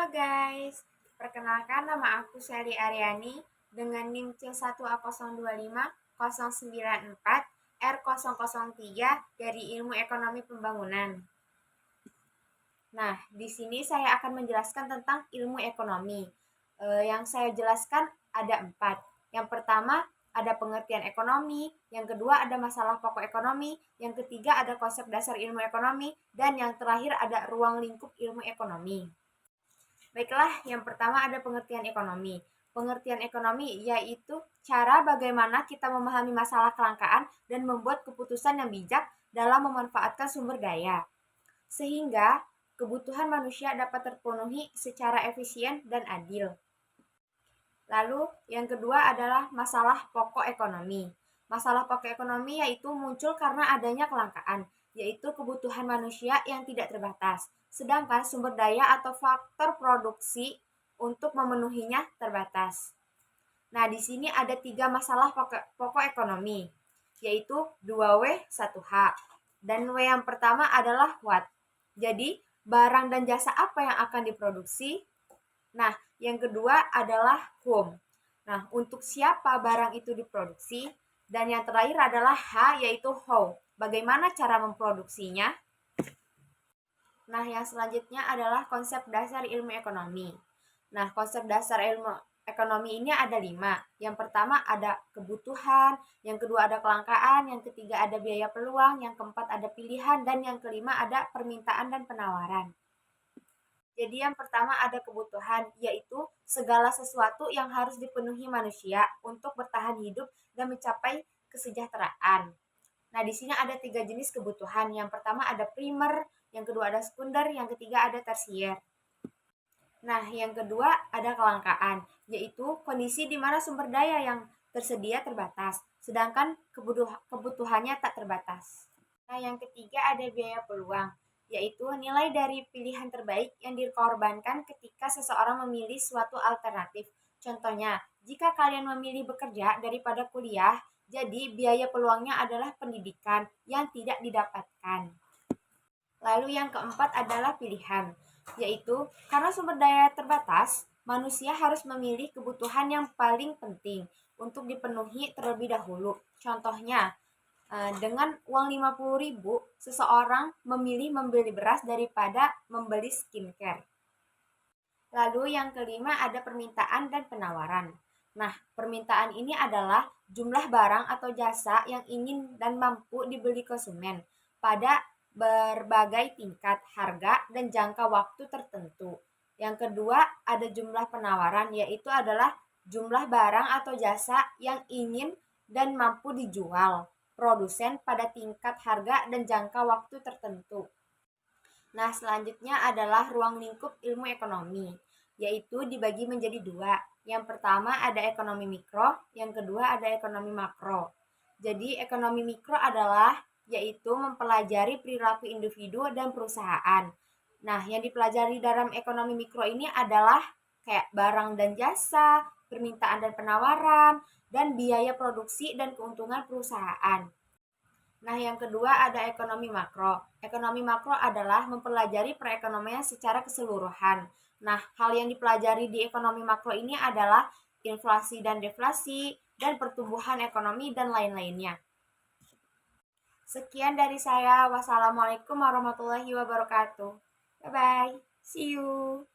Halo guys, perkenalkan nama aku Shelly Aryani dengan NIM C1A025094R003 dari Ilmu Ekonomi Pembangunan. Nah, di sini saya akan menjelaskan tentang ilmu ekonomi. Yang saya jelaskan ada 4. Yang pertama ada pengertian ekonomi, yang kedua ada masalah pokok ekonomi, yang ketiga ada konsep dasar ilmu ekonomi, dan yang terakhir ada ruang lingkup ilmu ekonomi. Baiklah, yang pertama ada pengertian ekonomi. Pengertian ekonomi yaitu cara bagaimana kita memahami masalah kelangkaan dan membuat keputusan yang bijak dalam memanfaatkan sumber daya, sehingga kebutuhan manusia dapat terpenuhi secara efisien dan adil. Lalu, yang kedua adalah masalah pokok ekonomi. Masalah pokok ekonomi yaitu muncul karena adanya kelangkaan, yaitu kebutuhan manusia yang tidak terbatas, sedangkan sumber daya atau faktor produksi untuk memenuhinya terbatas. Nah, di sini ada 3 masalah pokok ekonomi, yaitu 2W, 1H. Dan W yang pertama adalah what. Jadi, barang dan jasa apa yang akan diproduksi? Nah, yang kedua adalah whom. Nah, untuk siapa barang itu diproduksi? Dan yang terakhir adalah H, yaitu how. Bagaimana cara memproduksinya? Nah, yang selanjutnya adalah konsep dasar ilmu ekonomi. Nah, konsep dasar ilmu ekonomi ini ada 5. Yang pertama ada kebutuhan, yang kedua ada kelangkaan, yang ketiga ada biaya peluang, yang keempat ada pilihan, dan yang kelima ada permintaan dan penawaran. Jadi yang pertama ada kebutuhan, yaitu segala sesuatu yang harus dipenuhi manusia untuk bertahan hidup dan mencapai kesejahteraan. Nah, di sini ada 3 jenis kebutuhan. Yang pertama ada primer, yang kedua ada sekunder, yang ketiga ada tersier. Nah, yang kedua ada kelangkaan, yaitu kondisi di mana sumber daya yang tersedia terbatas, sedangkan kebutuhannya tak terbatas. Nah, yang ketiga ada biaya peluang, yaitu nilai dari pilihan terbaik yang dikorbankan ketika seseorang memilih suatu alternatif. Contohnya, jika kalian memilih bekerja daripada kuliah, jadi biaya peluangnya adalah pendidikan yang tidak didapatkan. Lalu yang keempat adalah pilihan, yaitu karena sumber daya terbatas, manusia harus memilih kebutuhan yang paling penting untuk dipenuhi terlebih dahulu. Contohnya, dengan uang 50.000, seseorang memilih membeli beras daripada membeli skincare. Lalu yang kelima ada permintaan dan penawaran. Nah, permintaan ini adalah jumlah barang atau jasa yang ingin dan mampu dibeli konsumen pada berbagai tingkat harga dan jangka waktu tertentu. Yang kedua, ada jumlah penawaran, yaitu adalah jumlah barang atau jasa yang ingin dan mampu dijual produsen pada tingkat harga dan jangka waktu tertentu. Nah, selanjutnya adalah ruang lingkup ilmu ekonomi, yaitu dibagi menjadi 2. Yang pertama ada ekonomi mikro, yang kedua ada ekonomi makro. Jadi, ekonomi mikro adalah yaitu mempelajari perilaku individu dan perusahaan. Nah, yang dipelajari dalam ekonomi mikro ini adalah kayak barang dan jasa, permintaan dan penawaran, dan biaya produksi dan keuntungan perusahaan. Nah, yang kedua ada ekonomi makro. Ekonomi makro adalah mempelajari perekonomian secara keseluruhan. Nah, hal yang dipelajari di ekonomi makro ini adalah inflasi dan deflasi, dan pertumbuhan ekonomi, dan lain-lainnya. Sekian dari saya. Wassalamualaikum warahmatullahi wabarakatuh. Bye-bye. See you.